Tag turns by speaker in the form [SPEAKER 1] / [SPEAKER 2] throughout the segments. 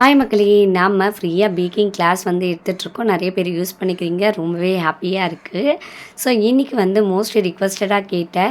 [SPEAKER 1] Hi மக்களே! நாம ஃப்ரீயா பேக்கிங் கிளாஸ் வந்து எடுத்துட்ருக்கோம். நெறைய பேர் யூஸ் பண்ணிக்கிறீங்க. ரொம்பவே ஹாப்பியா இருக்கு. ஸோ இன்னைக்கு வந்து மோஸ்ட் ரிக்வெஸ்டடா கேட்ட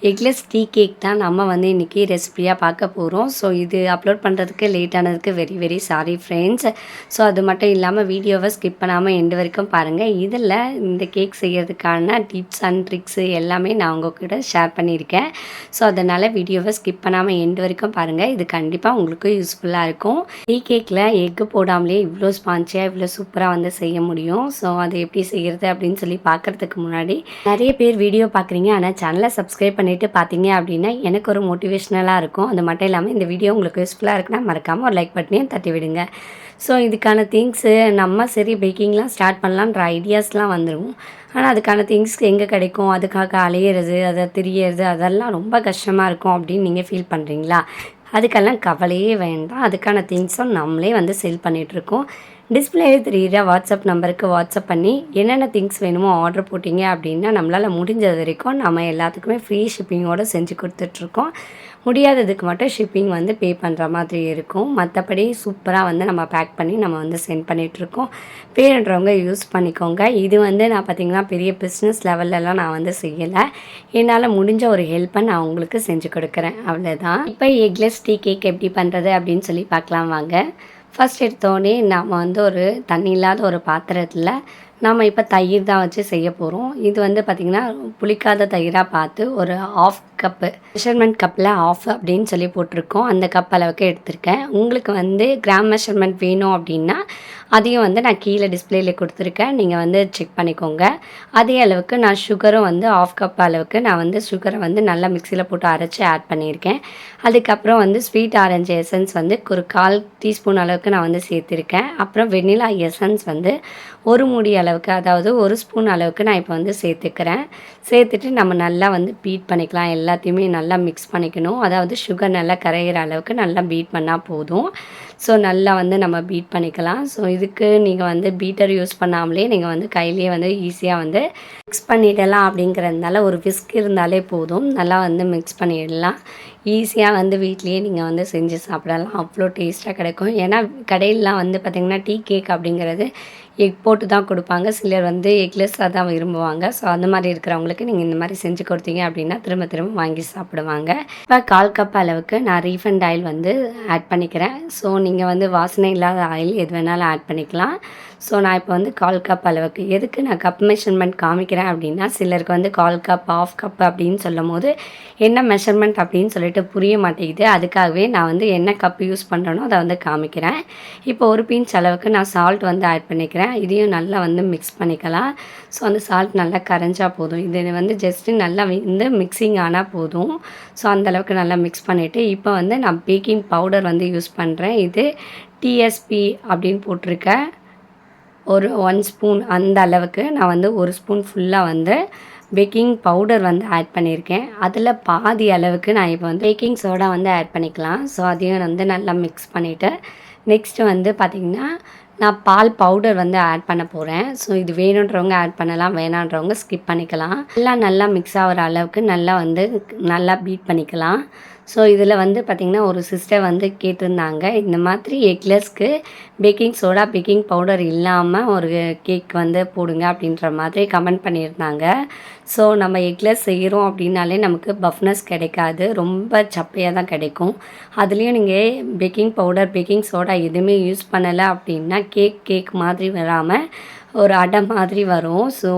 [SPEAKER 1] எக்லெஸ் டீ கேக் தான் நம்ம வந்து இன்னைக்கு ரெசிபியா பார்க்க போறோம். ஸோ இது அப்லோட் பண்ணுறதுக்கு லேட் ஆனதுக்கு very very sorry friends. So அது மட்டும் இல்லாம வீடியோவை ஸ்கிப் பண்ணாம எண்டு வரைக்கும் பாருங்க. இதில இந்த கேக் செய்யறதுக்கான டிப்ஸ் அண்ட் ட்ரிக்ஸ் எல்லாமே நான் உங்க கூட ஷேர் பண்ணியிருக்கேன். ஸோ அதனால வீடியோவை ஸ்கிப் பண்ணாம எண்டு வரைக்கும் பாருங்க. இது கண்டிப்பா உங்களுக்கு யூஸ்ஃபுல்லா இருக்கும். டீ கேக்ல எக்கு போடாமலே இவ்வளோ ஸ்பான்ச்சியா இவ்வளோ சூப்பரா வந்து செய்ய முடியும். ஸோ அது எப்படி செய்யறது அப்படின்னு சொல்லி பார்க்கறதுக்கு முன்னாடி நிறைய பேர் வீடியோ பார்க்குறீங்க. ஆனால் சேனலை சப்ஸ்கிரைப் பண்ணிட்டு பார்த்தீங்க அப்படின்னா எனக்கு ஒரு மோட்டிவேஷ்னலாக இருக்கும். அது மட்டும் இல்லாமல் இந்த வீடியோ உங்களுக்கு யூஸ்ஃபுல்லாக இருக்குன்னா மறக்காமல் ஒரு லைக் பட்டனையும் தட்டி விடுங்க. ஸோ இதுக்கான திங்ஸு நம்ம சரி பேக்கிங்லாம் ஸ்டார்ட் பண்ணலான்ற ஐடியாஸ்லாம் வந்துடும். ஆனால் அதுக்கான திங்ஸ் எங்கே கிடைக்கும், அதுக்காக அலையிறது, அதை திரியறது அதெல்லாம் ரொம்ப கஷ்டமாக இருக்கும் அப்படின்னு நீங்கள் ஃபீல் பண்ணுறீங்களா? அதுக்கெல்லாம் கவலையே வேண்டாம். அதுக்கான திங்ஸும் நம்மளே வந்து சேல் பண்ணிகிட்ருக்கோம். டிஸ்பிளேல தெரிகிற வாட்ஸ்அப் நம்பருக்கு வாட்ஸ்அப் பண்ணி என்னென்ன திங்ஸ் வேணுமோ ஆர்டர் போட்டிங்க அப்படின்னா நம்மளால் முடிஞ்சது வரைக்கும் நம்ம எல்லாத்துக்குமே ஃப்ரீ ஷிப்பிங்கோடு செஞ்சு கொடுத்துட்ருக்கோம். முடியாததுக்கு மட்டும் ஷிப்பிங் வந்து பே பண்ணுற மாதிரி இருக்கும். மற்றபடி சூப்பராக வந்து நம்ம பேக் பண்ணி நம்ம வந்து சென்ட் பண்ணிகிட்ருக்கோம். வேணுன்றவங்க யூஸ் பண்ணிக்கோங்க. இது வந்து நான் பார்த்திங்கன்னா பெரிய பிஸ்னஸ் லெவல்லலாம் நான் வந்து செய்யலை. என்னால் முடிஞ்ச ஒரு ஹெல்ப்பை நான் உங்களுக்கு செஞ்சு கொடுக்குறேன், அவ்வளோதான். இப்போ எக்லெஸ் டீ கேக் எப்படி பண்ணுறது அப்படின்னு சொல்லி பார்க்கலாம் வாங்க. ஃபஸ்ட் எடுத்தோடனே நம்ம வந்து ஒரு தண்ணி இல்லாத ஒரு பாத்திரத்தில் நம்ம இப்போ தயிர் தான் வச்சு செய்ய போகிறோம். இது வந்து பார்த்திங்கன்னா புளிக்காத தயிராக பார்த்து ஒரு ஆஃப் கப்பு மெஷர்மெண்ட் கப்பில் ஆஃப் அப்படின்னு சொல்லி போட்டிருக்கோம். அந்த கப் அளவுக்கு எடுத்திருக்கேன். உங்களுக்கு வந்து கிராம் மெஷர்மெண்ட் வேணும் அப்படின்னா அதையும் வந்து நான் கீழே டிஸ்பிளேல கொடுத்துருக்கேன். நீங்கள் வந்து செக் பண்ணிக்கோங்க. அதே அளவுக்கு நான் சுகரும் வந்து ஆஃப் கப் அளவுக்கு நான் வந்து சுகரை வந்து நல்லா மிக்சியில் போட்டு அரைச்சி ஆட் பண்ணியிருக்கேன். அதுக்கப்புறம் வந்து ஸ்வீட் ஆரஞ்சு எசன்ஸ் வந்து ஒரு 1/4 டீஸ்பூன் அளவுக்கு நான் வந்து சேர்த்துருக்கேன். அப்புறம் வெண்ணிலா எசன்ஸ் வந்து ஒரு மூடி அளவுக்கு, அதாவது ஒரு ஸ்பூன் அளவுக்கு நான் இப்போ வந்து சேர்த்துக்கிறேன். சேர்த்துட்டு நம்ம நல்லா வந்து பீட் பண்ணிக்கலாம். எல்லாத்தையுமே நல்லா மிக்ஸ் பண்ணிக்கணும். அதாவது சுகர் நல்லா கரையிற அளவுக்கு நல்லா பீட் பண்ணால் போதும். ஸோ நல்லா வந்து நம்ம பீட் பண்ணிக்கலாம். ஸோ இதுக்கு நீங்கள் வந்து பீட்டர் யூஸ் பண்ணாமலே நீங்கள் வந்து கையிலேயே வந்து ஈஸியாக வந்து மிக்ஸ் பண்ணிடலாம். அப்படிங்கிறதுனால ஒரு விஸ்க் இருந்தாலே போதும். நல்லா வந்து மிக்ஸ் பண்ணிடலாம். ஈஸியாக வந்து வீட்லேயே நீங்கள் வந்து செஞ்சு சாப்பிடலாம். அவ்வளோ டேஸ்ட்டாக கிடைக்கும். ஏன்னா கடையிலலாம் வந்து பார்த்திங்கன்னா டீ கேக் அப்படிங்கிறது எக் போட்டு தான் கொடுப்பாங்க. சிலர் வந்து எக்லெஸ்ஸாக தான் விரும்புவாங்க. ஸோ அந்த மாதிரி இருக்கிறவங்களுக்கு நீங்கள் இந்த மாதிரி செஞ்சு கொடுத்தீங்க அப்படின்னா திரும்ப திரும்ப வாங்கி சாப்பிடுவாங்க. இப்போ 1/4 கப் அளவுக்கு நான் ரீஃபண்ட் ஆயில் வந்து ஆட் பண்ணிக்கிறேன். ஸோ நீங்கள் வந்து வாசனை இல்லாத ஆயில் எது வேணாலும் ஆட் பண்ணிக்கலாம். ஸோ நான் இப்போ வந்து 1/4 கப் அளவுக்கு, எதுக்கு நான் கப் மெஷர்மெண்ட் காமிக்கிறேன் அப்படின்னா சிலருக்கு வந்து 1/4 கப் ஆஃப் கப் அப்படின்னு சொல்லும் போது என்ன மெஷர்மெண்ட் அப்படின்னு சொல்லிட்டு புரிய மாட்டேங்குது. அதுக்காகவே நான் வந்து என்ன கப் யூஸ் பண்ணுறேனோ அதை வந்து காமிக்கிறேன். இப்போ ஒரு பிஞ்ச் அளவுக்கு நான் சால்ட் வந்து ஆட் பண்ணிக்கிறேன். இதையும் நல்லா வந்து மிக்ஸ் பண்ணிக்கலாம். ஸோ அந்த சால்ட் நல்லா கரைஞ்சா போதும். இது வந்து ஜஸ்ட்டு நல்லா வந்து மிக்சிங் ஆனால் போதும். ஸோ அந்தளவுக்கு நல்லா மிக்ஸ் பண்ணிவிட்டு இப்போ வந்து நான் பேக்கிங் பவுடர் வந்து யூஸ் பண்ணுறேன். இது டிஎஸ்பி அப்படின்னு போட்டிருக்கேன். ஒரு 1 ஸ்பூன் அந்த அளவுக்கு நான் வந்து 1 ஸ்பூன் ஃபுல்லாக வந்து பேக்கிங் பவுடர் வந்து ஆட் பண்ணியிருக்கேன். அதில் பாதி அளவுக்கு நான் இப்போ வந்து பேக்கிங் சோடா வந்து ஆட் பண்ணிக்கலாம். ஸோ அதையும் வந்து நல்லா மிக்ஸ் பண்ணிவிட்டு நெக்ஸ்ட்டு வந்து பார்த்திங்கன்னா நான் பால் பவுடர் வந்து ஆட் பண்ண போகிறேன். ஸோ இது வேணுன்றவங்க ஆட் பண்ணலாம், வேணான்றவங்க ஸ்கிப் பண்ணிக்கலாம். எல்லாம் நல்லா மிக்ஸ் ஆகிற அளவுக்கு நல்லா வந்து நல்லா பீட் பண்ணிக்கலாம். ஸோ இதில் வந்து பார்த்திங்கன்னா ஒரு சிஸ்டர் வந்து கேட்டிருந்தாங்க, இந்த மாதிரி எக்லெஸ்க்கு பேக்கிங் சோடா பேக்கிங் பவுடர் இல்லாமல் ஒரு கேக் வந்து போடுங்க அப்படின்ற மாதிரி கமெண்ட் பண்ணியிருந்தாங்க. ஸோ நம்ம எக்லெஸ் செய்கிறோம் அப்படின்னாலே நமக்கு பஃப்னஸ் கிடைக்காது, ரொம்ப சப்பையாக தான் கிடைக்கும். அதுலேயும் நீங்கள் பேக்கிங் பவுடர் பேக்கிங் சோடா எதுவுமே யூஸ் பண்ணலை அப்படின்னா கேக் மாதிரி வராமல் ஒரு அடை மாதிரி வரும். ஸோ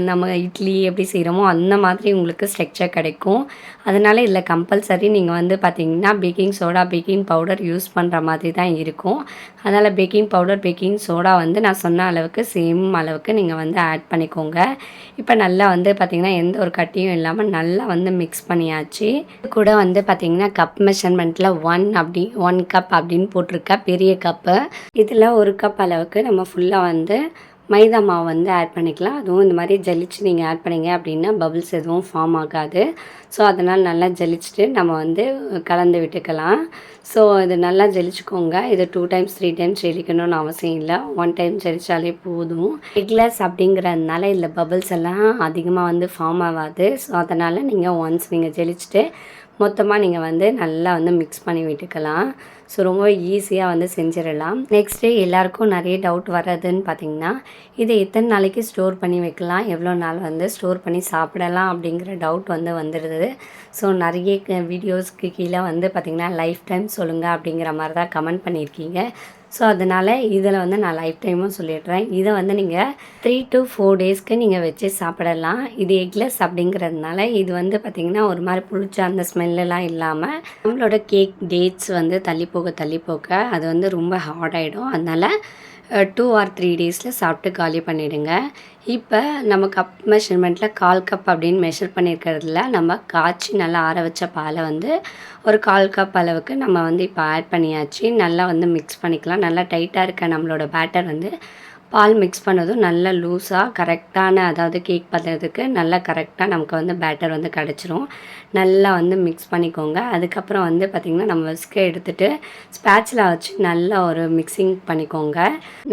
[SPEAKER 1] நம்ம இட்லி எப்படி செய்கிறோமோ அந்த மாதிரி உங்களுக்கு ஸ்ட்ரக்சர் கிடைக்கும். அதனால் இதில் கம்பல்சரி நீங்கள் வந்து பார்த்திங்கன்னா baking soda baking powder use பண்ணுற மாதிரி தான் இருக்கும். அதனால் பேக்கிங் பவுடர் பேக்கிங் சோடா வந்து நான் சொன்ன அளவுக்கு சேம் அளவுக்கு நீங்கள் வந்து ஆட் பண்ணிக்கோங்க. இப்போ நல்லா வந்து பார்த்திங்கன்னா எந்த ஒரு கட்டியும் இல்லாமல் நல்லா வந்து மிக்ஸ் பண்ணியாச்சு. இது கூட வந்து பார்த்திங்கன்னா கப் மெஷர்மெண்ட்டில் 1 கப் அப்படின்னு போட்டிருக்க பெரிய கப்பு. இதில் 1 கப் அளவுக்கு நம்ம ஃபுல்லாக வந்து மைதா மாவு வந்து ஆட் பண்ணிக்கலாம். அதுவும் இந்த மாதிரி ஜலிச்சு நீங்கள் ஆட் பண்ணிங்க அப்படின்னா பபிள்ஸ் எதுவும் ஃபார்ம் ஆகாது. ஸோ அதனால் நல்லா ஜலிச்சுட்டு நம்ம வந்து கலந்து விட்டுக்கலாம். ஸோ இது நல்லா ஜலிச்சுக்கோங்க. இது 2 டைம்ஸ் 3 டைம்ஸ் ஜலிக்கணும்னு அவசியம் இல்லை. 1 டைம் ஜலிச்சாலே போதும். எக்லெஸ் அப்படிங்கிறதுனால இதில் பபிள்ஸ் எல்லாம் அதிகமாக வந்து ஃபார்ம் ஆகாது. ஸோ அதனால் நீங்கள் ஒன்ஸ் நீங்கள் ஜலிச்சுட்டு மொத்தமாக நீங்கள் வந்து நல்லா வந்து மிக்ஸ் பண்ணி விட்டுக்கலாம். ஸோ ரொம்ப ஈஸியாக வந்து செஞ்சிடலாம். நெக்ஸ்ட்டு எல்லாருக்கும் நிறைய டவுட் வர்றதுன்னு பார்த்திங்கன்னா, இதை எத்தனை நாளைக்கு ஸ்டோர் பண்ணி வைக்கலாம், எவ்வளோ நாள் வந்து ஸ்டோர் பண்ணி சாப்பிடலாம் அப்படிங்கிற டவுட் வந்து வந்துடுது. ஸோ நிறைய வீடியோஸ்க்கு கீழே வந்து பார்த்திங்கன்னா லைஃப் டைம் சொல்லுங்கள் அப்படிங்கிற மாதிரி தான் கமெண்ட் பண்ணியிருக்கீங்க. ஸோ அதனால் இதில் வந்து நான் லைஃப் டைமும் சொல்லிடுறேன். இதை வந்து நீங்கள் 3 to 4 டேஸ்க்கு நீங்கள் வச்சு சாப்பிடலாம். இது எக்லெஸ் அப்படிங்கிறதுனால இது வந்து பார்த்திங்கன்னா ஒரு மாதிரி புளிச்ச அந்த ஸ்மெல்லாம் இல்லாமல் நம்மளோட கேக் டேட்ஸ் வந்து தள்ளி போக அது வந்து ரொம்ப ஹார்ட் ஆகிடும். அதனால் 2 or 3 டேஸில் சாப்பிட்டு காலி பண்ணிவிடுங்க. இப்போ நம்ம கப் மெஷர்மெண்ட்டில் 1/4 கப் அப்படின்னு மெஷர் பண்ணியிருக்கிறதுல நம்ம காய்ச்சி நல்லா ஆற வச்ச பாலை வந்து ஒரு 1/4 கப் அளவுக்கு நம்ம வந்து இப்போ ஆட் பண்ணியாச்சு. நல்லா வந்து மிக்ஸ் பண்ணிக்கலாம். நல்லா டைட்டாக இருக்க நம்மளோட பேட்டர் வந்து பால் மிக்ஸ் பண்ணதும் நல்லா லூஸாக கரெக்டான, அதாவது கேக் பண்ணுறதுக்கு நல்லா கரெக்டாக நமக்கு வந்து பேட்டர் வந்து கிடச்சிரும். நல்லா வந்து மிக்ஸ் பண்ணிக்கோங்க. அதுக்கப்புறம் வந்து பார்த்திங்கன்னா நம்ம விஸ்கை எடுத்துகிட்டு ஸ்பேட்சில் வச்சு நல்லா ஒரு மிக்சிங் பண்ணிக்கோங்க.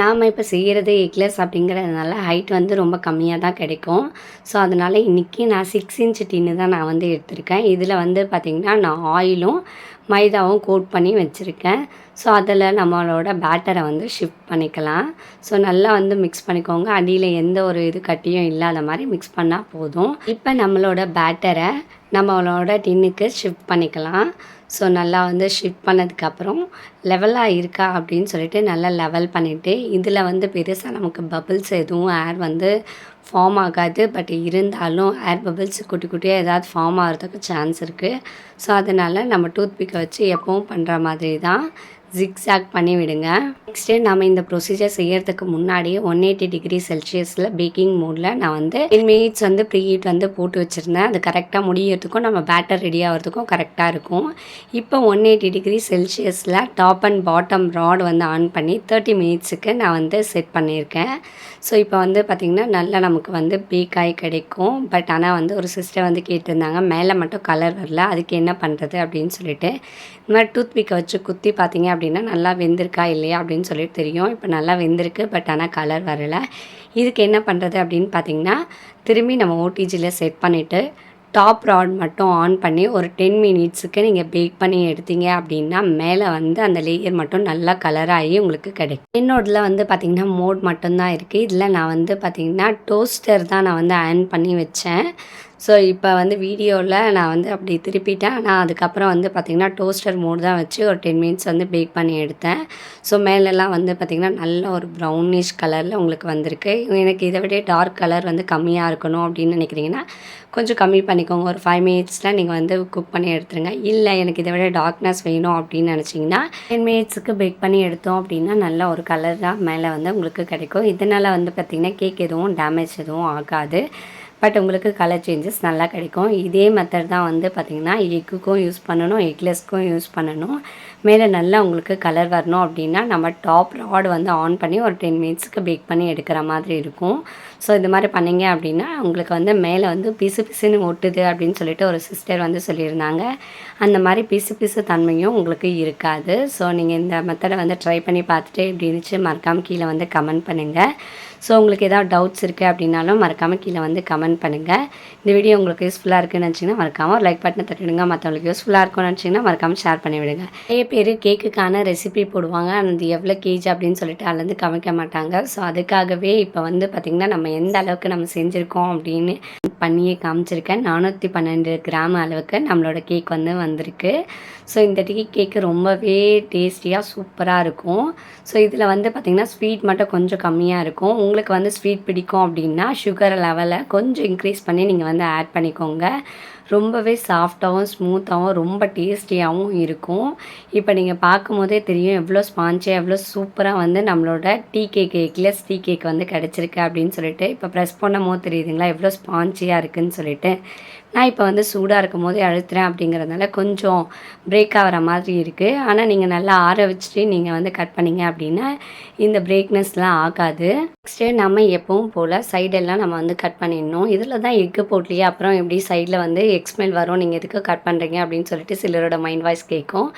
[SPEAKER 1] நாம் இப்போ செய்கிறது எக்லெஸ் அப்படிங்கிறதுனால ஹைட் வந்து ரொம்ப கம்மியாக தான் கிடைக்கும். ஸோ அதனால் இன்றைக்கி நான் 6 inch டின்னு தான் நான் வந்து எடுத்திருக்கேன். இதில் வந்து பார்த்திங்கன்னா நான் ஆயிலும் மைதாவும் கோட் பண்ணி வச்சுருக்கேன். ஸோ அதில் நம்மளோட பேட்டரை வந்து ஷிஃப்ட் பண்ணிக்கலாம். ஸோ நல்லா வந்து மிக்ஸ் பண்ணிக்கோங்க. அடியில் எந்த ஒரு கட்டியும் இல்லாத மாதிரி மிக்ஸ் பண்ணால் போதும். இப்போ நம்மளோட பேட்டரை நம்மளோட டின்னுக்கு ஷிஃப்ட் பண்ணிக்கலாம். ஸோ நல்லா வந்து ஷிஃப்ட் பண்ணதுக்கப்புறம் லெவலாக இருக்கா அப்படின்னு சொல்லிட்டு நல்லா லெவல் பண்ணிவிட்டு, இதில் வந்து பெருசாக நமக்கு பபிள்ஸ் எதுவும் ஏர் வந்து ஃபார்ம் ஆகாது. பட் இருந்தாலும் ஏர் பபிள்ஸ் குட்டி குட்டியாக ஏதாவது ஃபார்ம் ஆகிறதுக்கு சான்ஸ் இருக்குது. ஸோ அதனால் நம்ம டூத் பிக்கை வச்சு எப்பவும் பண்ணுற மாதிரி தான் ஜிக்ஸாக் பண்ணி விடுங்க. நெக்ஸ்ட்டு நம்ம இந்த ப்ரொசீஜர் செய்கிறதுக்கு முன்னாடியே 180 degree செல்சியஸில் பேக்கிங் மோடில் நான் வந்து 10 minutes வந்து ப்ரீ ஹீட் வந்து போட்டு வச்சுருந்தேன். அது கரெக்டாக முடியறதுக்கும் நம்ம பேட்டர் ரெடி ஆகிறதுக்கும் கரெக்டாக இருக்கும். இப்போ 180 degree செல்சியஸில் டாப் அண்ட் பாட்டம் ராட் வந்து ஆன் பண்ணி 30 minutesக்கு நான் வந்து செட் பண்ணியிருக்கேன். ஸோ இப்போ வந்து பார்த்திங்கன்னா நல்லா நமக்கு வந்து பேக் ஆகி கிடைக்கும். பட் ஆனால் வந்து ஒரு சிஸ்டர் வந்து கேட்டிருந்தாங்க, மேலே மட்டும் கலர் வரல, அதுக்கு என்ன பண்ணுறது அப்படின்னு சொல்லிட்டு. இந்த மாதிரி டூத் பிக்கை வச்சு குத்தி பார்த்தீங்க அப்படின்னா நல்லா வெந்திருக்கா இல்லையா அப்படின்னு சொல்லிட்டு தெரியும். இப்போ நல்லா வெந்திருக்கு, பட் ஆனால் கலர் வரலை. இதுக்கு என்ன பண்ணுறது அப்படின்னு பார்த்திங்கன்னா, திரும்பி நம்ம ஓடிஜியில் செட் பண்ணிவிட்டு டாப் ராட் மட்டும் ஆன் பண்ணி ஒரு 10 minutesக்கு நீங்கள் பேக் பண்ணி எடுத்தீங்க அப்படின்னா மேலே வந்து அந்த லேயர் மட்டும் நல்லா கலராகி உங்களுக்கு கிடைக்கும். என்னோடதில் வந்து பார்த்திங்கன்னா மோட் மட்டும்தான் இருக்குது. இதில் நான் வந்து பார்த்திங்கன்னா டோஸ்டர் தான் நான் வந்து ஆன் பண்ணி வச்சேன். ஸோ இப்போ வந்து வீடியோவில் நான் வந்து அப்படி திருப்பிட்டேன். ஆனால் அதுக்கப்புறம் வந்து பார்த்திங்கன்னா டோஸ்டர் மோட் தான் வச்சு ஒரு 10 minutes வந்து பேக் பண்ணி எடுத்தேன். ஸோ மேலெல்லாம் வந்து பார்த்திங்கன்னா நல்ல ஒரு ப்ரௌனிஷ் கலரில் உங்களுக்கு வந்திருக்கு. எனக்கு இதை விட டார்க் கலர் வந்து கம்மியாக இருக்கணும் அப்படின்னு நினைக்கிறீங்கன்னா கொஞ்சம் கம்மி பண்ணிக்கோங்க. ஒரு 5 minutesல நீங்கள் வந்து குக் பண்ணி எடுத்துருங்க. இல்லை எனக்கு இதை விட டார்க்னஸ் வேணும் அப்படின்னு நினச்சிங்கன்னா 10 minutesக்கு பேக் பண்ணி எடுத்தோம் அப்படின்னா நல்ல ஒரு கலர் தான் மேலே வந்து உங்களுக்கு கிடைக்கும். இதனால் வந்து பார்த்திங்கன்னா கேக் எதுவும் டேமேஜ் எதுவும் ஆகாது. பட் உங்களுக்கு கலர் சேஞ்சஸ் நல்லா கிடைக்கும். இதே மெத்தட் தான் வந்து பார்த்திங்கன்னா எக்குக்கும் யூஸ் பண்ணணும், எக்லெஸ்க்கும் யூஸ் பண்ணணும். மேலே நல்லா உங்களுக்கு கலர் வரணும் அப்படின்னா நம்ம டாப் ராட் வந்து ஆன் பண்ணி ஒரு 10 minutesக்கு பேக் பண்ணி எடுக்கிற மாதிரி இருக்கும். ஸோ இது மாதிரி பண்ணிங்க அப்படின்னா உங்களுக்கு வந்து மேலே வந்து பிசு பிசுன்னு ஒட்டுது அப்படின்னு சொல்லிட்டு ஒரு சிஸ்டர் வந்து சொல்லியிருந்தாங்க. அந்த மாதிரி பிசு பிசு தன்மையும் உங்களுக்கு இருக்காது. ஸோ நீங்கள் இந்த மெத்தடை வந்து ட்ரை பண்ணி பார்த்துட்டு எப்படி இருந்துச்சு மறக்காமல் கீழே வந்து கமெண்ட் பண்ணுங்கள். ஸோ உங்களுக்கு ஏதாவது டவுட்ஸ் இருக்குது அப்படின்னாலும் மறக்காமல் கீழே வந்து கமெண்ட் பண்ணுங்கள். இந்த வீடியோ உங்களுக்கு யூஸ்ஃபுல்லாக இருக்குன்னு நினச்சிங்கன்னா மறக்காமல் ஒரு லைக் பட்டனை தட்டிவிடுங்க. மற்றவங்களுக்கு யூஸ்ஃபுல்லாக இருக்கும்னு நினச்சிங்கன்னா மறக்காமல் ஷேர் பண்ணி விடுங்க. நிறைய பேர் கேக்குக்கான ரெசிபி போடுவாங்க, அது எவ்வளோ கேஜி அப்படின்னு சொல்லிட்டு அதுலேருந்து காமிக்க மாட்டாங்க. ஸோ அதுக்காகவே இப்போ வந்து பார்த்திங்கன்னா நம்ம எந்த அளவுக்கு நம்ம செஞ்சுருக்கோம் அப்படின்னு பண்ணியே காமிச்சிருக்கேன். 412 கிராம் அளவுக்கு நம்மளோட கேக் வந்து வந்திருக்கு. ஸோ இந்த கேக்கு ரொம்பவே டேஸ்டியாக சூப்பராக இருக்கும். ஸோ இதில் வந்து பார்த்திங்கன்னா ஸ்வீட் மட்டும் கொஞ்சம் கம்மியாக இருக்கும். உங்களுக்கு வந்து ஸ்வீட் பிடிக்கும் அப்படின்னா சுகர் லெவலை கொஞ்சம் இன்க்ரீஸ் பண்ணி நீங்கள் வந்து ஆட் பண்ணிக்கோங்க. ரொம்பவே சாஃப்டாகவும் ஸ்மூத்தாகவும் ரொம்ப டேஸ்டியாகவும் இருக்கும். இப்போ நீங்கள் பார்க்கும்போதே தெரியும் எவ்வளோ ஸ்பான்ச்சியாக எவ்வளோ சூப்பராக வந்து நம்மளோட எக்லெஸ் டீ கேக் வந்து கிடச்சிருக்கு அப்படின்னு சொல்லிட்டு. இப்போ ப்ரெஸ் பண்ணும்போது தெரியுதுங்களா எவ்வளோ ஸ்பான்ச்சியாக இருக்குதுன்னு சொல்லிட்டு. நான் இப்போ வந்து சூடாக இருக்கும் போதே அழுத்துறேன் அப்படிங்கிறதுனால கொஞ்சம் பிரேக் ஆகிற மாதிரி இருக்குது. ஆனால் நீங்கள் நல்லா ஆற வச்சுட்டு நீங்கள் வந்து கட் பண்ணிங்க அப்படின்னா இந்த பிரேக்னஸ்லாம் ஆகாது. நெக்ஸ்ட்டு நம்ம எப்பவும் போல் சைடெல்லாம் நம்ம வந்து கட் பண்ணிடணும். இதில் தான் எக்கு போட்லையே அப்புறம் எப்படி சைடில் வந்து எக்ஸ்மெல் வரும், நீங்கள் எதுக்கு கட் பண்ணுறீங்க அப்படின்னு சொல்லிட்டு சிலரோட மைண்ட் வாய்ஸ் கேட்கும்.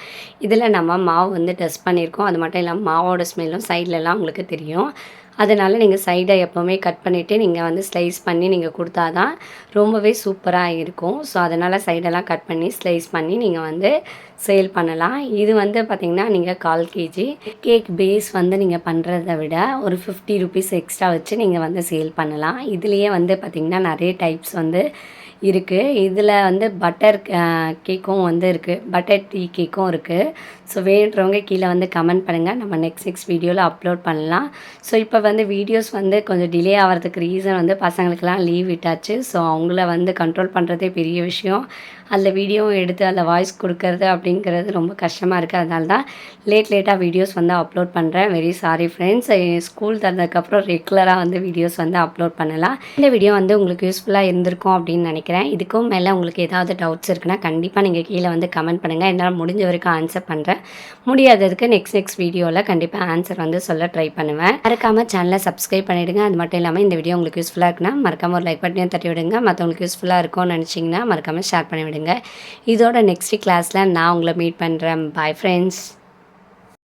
[SPEAKER 1] இதில் நம்ம மாவு வந்து டஸ்ட் பண்ணியிருக்கோம். அது மட்டும் இல்லாமல் மாவோட ஸ்மெல்லும் சைட்லலாம் உங்களுக்கு தெரியும். அதனால் நீங்கள் சைடை எப்போவுமே கட் பண்ணிவிட்டு நீங்கள் வந்து ஸ்லைஸ் பண்ணி நீங்கள் கொடுத்தா தான் ரொம்பவே சூப்பராக இருக்கும். ஸோ அதனால் சைடெல்லாம் கட் பண்ணி ஸ்லைஸ் பண்ணி நீங்கள் வந்து சேல் பண்ணலாம். இது வந்து பார்த்திங்கன்னா நீங்கள் 1/4 kg கேக் பேஸ் வந்து நீங்கள் பண்ணுறத விட ஒரு 50 rupees எக்ஸ்ட்ரா வச்சு நீங்கள் வந்து சேல் பண்ணலாம். இதுலேயே வந்து பார்த்திங்கன்னா நிறைய டைப்ஸ் வந்து இருக்குது. இதில் வந்து பட்டர் கேக்கும் வந்து இருக்குது, பட்டர் டீ கேக்கும் இருக்குது. ஸோ வேணுன்றவங்க கீழே வந்து கமெண்ட் பண்ணுங்கள், நம்ம நெக்ஸ்ட் வீடியோவில் அப்லோட் பண்ணலாம். ஸோ இப்போ வந்து வீடியோஸ் வந்து கொஞ்சம் டிலே ஆகிறதுக்கு ரீசன் வந்து பசங்களுக்கெல்லாம் லீவ் விட்டாச்சு. ஸோ அவங்கள வந்து கண்ட்ரோல் பண்ணுறதே பெரிய விஷயம். அதில் வீடியோவும் எடுத்து அதில் வாய்ஸ் கொடுக்கறது அப்படிங்கிறது ரொம்ப கஷ்டமாக இருக்குது. அதனால தான் லேட்டாக வீடியோஸ் வந்து அப்லோட் பண்ணுறேன். Very sorry friends. ஸ்கூல் திறந்ததுக்கப்புறம் ரெகுலராக வந்து வீடியோஸ் வந்து அப்லோட் பண்ணலாம். இந்த வீடியோ வந்து உங்களுக்கு யூஸ்ஃபுல்லாக இருந்திருக்கும் அப்படின்னு நினைக்கிறேன். இதுக்கும் மேலே உங்களுக்கு ஏதாவது டவுட்ஸ் இருக்குன்னா கண்டிப்பாக நீங்கள் கீழே வந்து கமெண்ட் பண்ணுங்கள். என்னால் முடிஞ்ச வரைக்கும் ஆன்சர் பண்ணுறேன். முடியாததுக்கு நெக்ஸ்ட் வீடியோவில் கண்டிப்பாக ஆன்சர் வந்து சொல்ல ட்ரை பண்ணுவேன். மறக்காமல் சேனலை சப்ஸ்கிரைப் பண்ணிவிடுங்க. அது மட்டும் இல்லாமல் இந்த வீடியோ உங்களுக்கு யூஸ்ஃபுல்லாக இருக்குன்னா மறக்காமல் ஒரு லைக் பட்டனையும் தட்டி விடுங்க. மற்றவங்களுக்கு யூஸ்ஃபுல்லாக இருக்கும்னு நினச்சிங்கன்னா மறக்காமல் ஷேர் பண்ணிவிடுங்க. இதோட நெக்ஸ்ட் கிளாஸில் நான் உங்களை மீட் பண்ணுறேன். Bye friends.